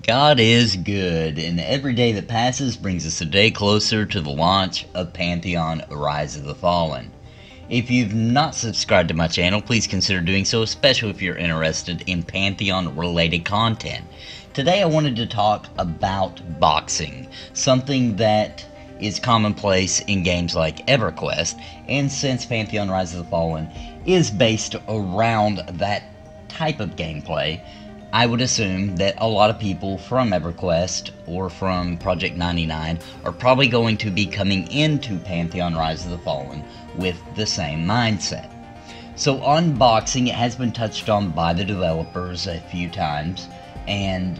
God is good, and every day that passes brings us a day closer to the launch of Pantheon Rise of the Fallen. If you've not subscribed to my channel, please consider doing so, especially if you're interested in Pantheon-related content. Today I wanted to talk about boxing, something that is commonplace in games like EverQuest, and since Pantheon Rise of the Fallen is based around that type of gameplay, I would assume that a lot of people from EverQuest or from Project 99 are probably going to be coming into Pantheon Rise of the Fallen with the same mindset. So unboxing, it has been touched on by the developers a few times, and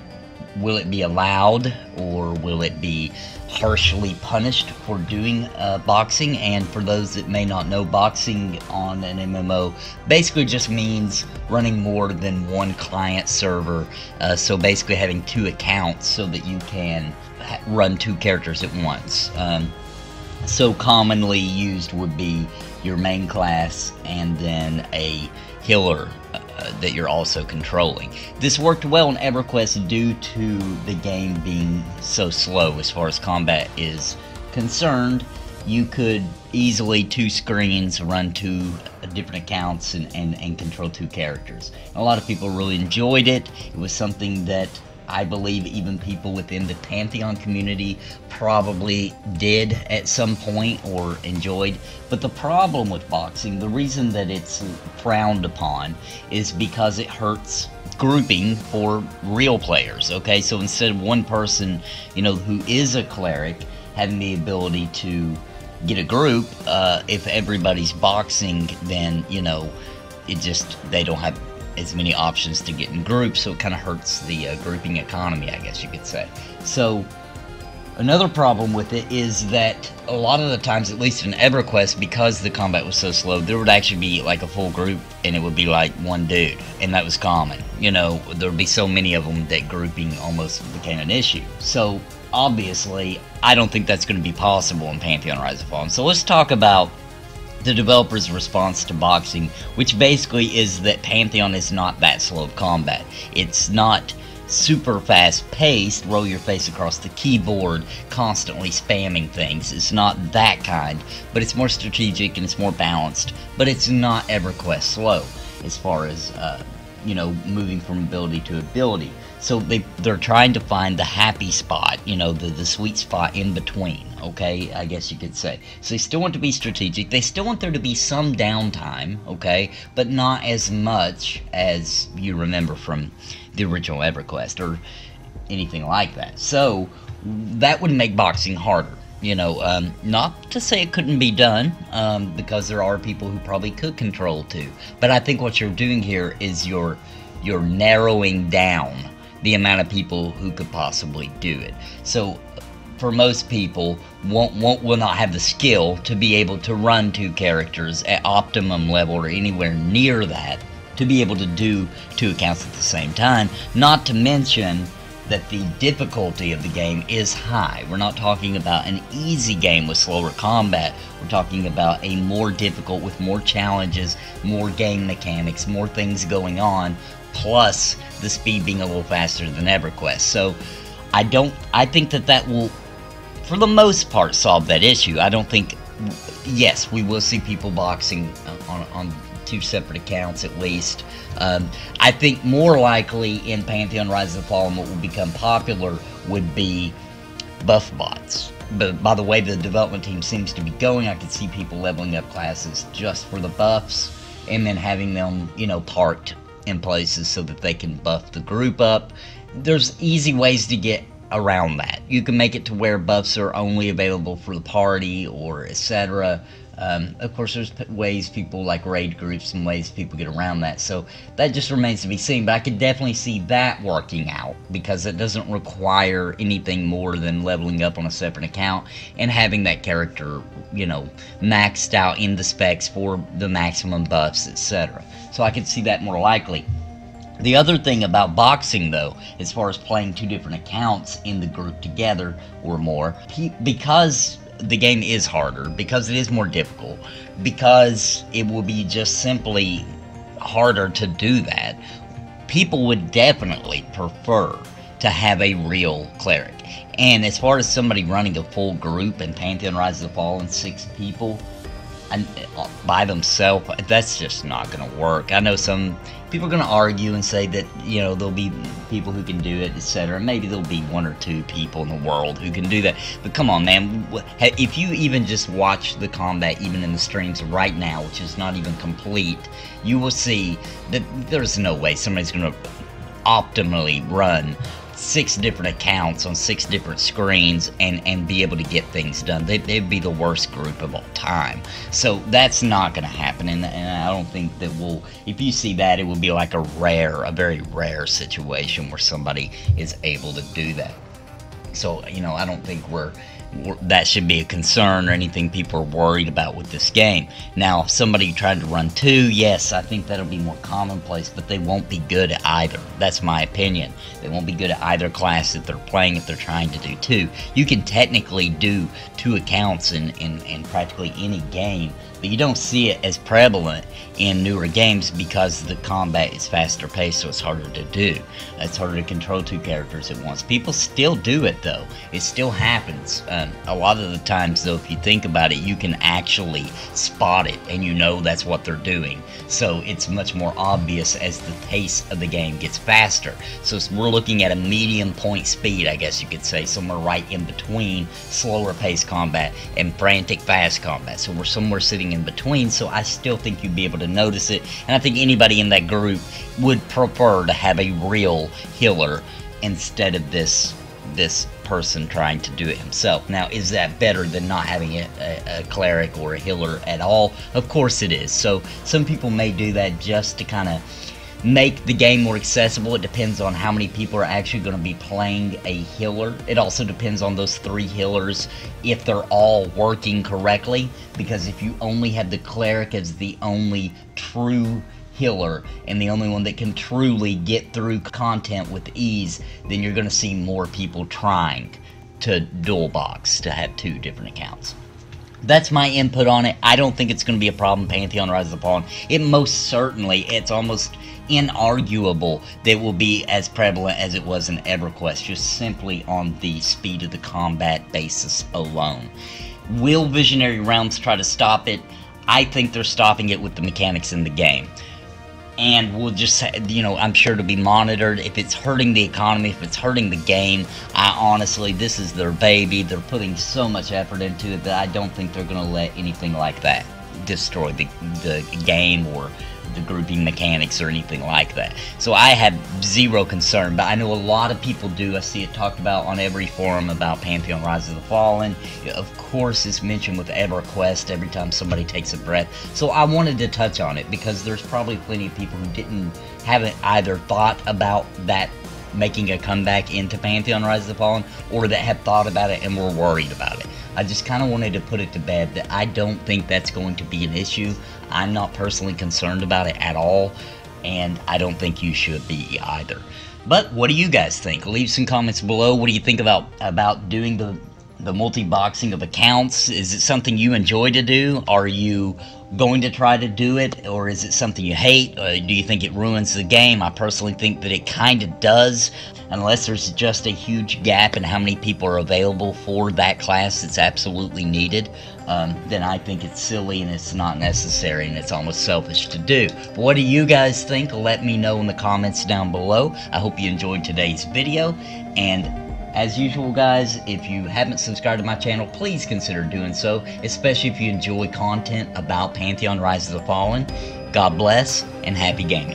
will it be allowed or will it be harshly punished for doing boxing? And for those that may not know, boxing on an MMO basically just means running more than one client server, so basically having two accounts so that you can run two characters at once. So commonly used would be your main class and then a healer that you're also controlling. This worked well in EverQuest due to the game being so slow as far as combat is concerned. You could easily two screens run two different accounts and control two characters. And a lot of people really enjoyed it. It was something that I believe even people within the Pantheon community probably did at some point or enjoyed. But the problem with boxing, the reason that it's frowned upon, is because it hurts grouping for real players. Okay, so instead of one person, who is a cleric having the ability to get a group, if everybody's boxing, then they don't have as many options to get in groups, so it kind of hurts the grouping economy, I guess you could say. So another problem with it is that a lot of the times, at least in EverQuest, because the combat was so slow, there would actually be like a full group and it would be like one dude, and that was common. There would be so many of them that grouping almost became an issue. So obviously I don't think that's going to be possible in Pantheon Rise of the Fallen. So let's talk about the developer's response to boxing, which basically is that Pantheon is not that slow of combat. It's not super fast paced, roll your face across the keyboard, constantly spamming things. It's not that kind, but it's more strategic and it's more balanced. But it's not EverQuest slow as far as moving from ability to ability. So they're trying to find the happy spot, the sweet spot in between, okay, I guess you could say. So they still want to be strategic, they still want there to be some downtime, okay, but not as much as you remember from the original EverQuest or anything like that. So that would make boxing harder. Not to say it couldn't be done, because there are people who probably could control too. But I think what you're doing here is you're narrowing down the amount of people who could possibly do it. So for most people, will not have the skill to be able to run two characters at optimum level or anywhere near that to be able to do two accounts at the same time. Not to mention that the difficulty of the game is high. We're not talking about an easy game with slower combat. We're talking about a more difficult with more challenges, more game mechanics, more things going on, plus the speed being a little faster than EverQuest. So I think that will, for the most part, solve that issue. I don't think, yes, we will see people boxing on two separate accounts at least. I think more likely in Pantheon Rise of the Fallen, what will become popular would be buff bots. But by the way the development team seems to be going, I could see people leveling up classes just for the buffs and then having them, parked in places so that they can buff the group up. There's easy ways to get around that. You can make it to where buffs are only available for the party or etc. Of course, there's ways people like raid groups and ways people get around that, so that just remains to be seen. But I could definitely see that working out because it doesn't require anything more than leveling up on a separate account and having that character, maxed out in the specs for the maximum buffs, etc. So I could see that more likely. The other thing about boxing, though, as far as playing two different accounts in the group together or more, because the game is harder, because it is more difficult, because it will be just simply harder to do that, people would definitely prefer to have a real cleric. And as far as somebody running a full group in Pantheon Rise of the Fallen, 6 people and by themselves, that's just not going to work. I know some people are going to argue and say that, you know, there'll be people who can do it, etc. Maybe there'll be 1 or 2 people in the world who can do that. But come on, man, if you even just watch the combat, even in the streams right now, which is not even complete, you will see that there's no way somebody's going to optimally run 6 different accounts on 6 different screens and be able to get things done. They'd be the worst group of all time. So that's not going to happen, and I don't think that if you see that, it will be like a very rare situation where somebody is able to do that. So, you know, I don't think that should be a concern or anything people are worried about with this game. Now, if somebody tried to run 2, yes, I think that'll be more commonplace, but they won't be good at either. That's my opinion. They won't be good at either class that they're playing if they're trying to do 2. You can technically do 2 accounts in practically any game, but you don't see it as prevalent in newer games because the combat is faster paced, so it's harder to do. It's harder to control 2 characters at once. People still do it, though. It still happens. A lot of the times, though, if you think about it, you can actually spot it, and you know that's what they're doing. So it's much more obvious as the pace of the game gets faster. So we're looking at a medium point speed, I guess you could say, somewhere right in between slower paced combat and frantic fast combat. So we're somewhere sitting in between, so I still think you'd be able to notice it, and I think anybody in that group would prefer to have a real healer instead of this person trying to do it himself. Now, is that better than not having a cleric or a healer at all? Of course it is. So some people may do that just to kind of make the game more accessible. It depends on how many people are actually going to be playing a healer. It also depends on those 3 healers, if they're all working correctly, because if you only have the cleric as the only true healer and the only one that can truly get through content with ease, then you're going to see more people trying to dual box, to have 2 different accounts. That's my input on it. I don't think it's going to be a problem, Pantheon Rise of the Fallen. It most certainly, it's almost inarguable that it will be as prevalent as it was in EverQuest, just simply on the speed of the combat basis alone. Will Visionary Realms try to stop it? I think they're stopping it with the mechanics in the game. And we'll just, you know, I'm sure to be monitored. If it's hurting the economy, if it's hurting the game, honestly, this is their baby. They're putting so much effort into it that I don't think they're going to let anything like that destroy the game or the grouping mechanics or anything like that. So I have zero concern, but I know a lot of people do. I see it talked about on every forum about Pantheon Rise of the Fallen. Of course, it's mentioned with EverQuest every time somebody takes a breath. So I wanted to touch on it because there's probably plenty of people who haven't either thought about that making a comeback into Pantheon Rise of the Fallen, or that have thought about it and were worried about it. I just kind of wanted to put it to bed that I don't think that's going to be an issue. I'm not personally concerned about it at all, and I don't think you should be either. But what do you guys think? Leave some comments below. What do you think about doing the multi-boxing of accounts? Is it something you enjoy to do? Are you going to try to do it, or is it something you hate? Do you think it ruins the game? I personally think that it kind of does, unless there's just a huge gap in how many people are available for that class that's absolutely needed. Then I think it's silly and it's not necessary and it's almost selfish to do. But what do you guys think? Let me know in the comments down below. I hope you enjoyed today's video, and as usual, guys, if you haven't subscribed to my channel, please consider doing so, especially if you enjoy content about Pantheon Rise of the Fallen. God bless, and happy gaming.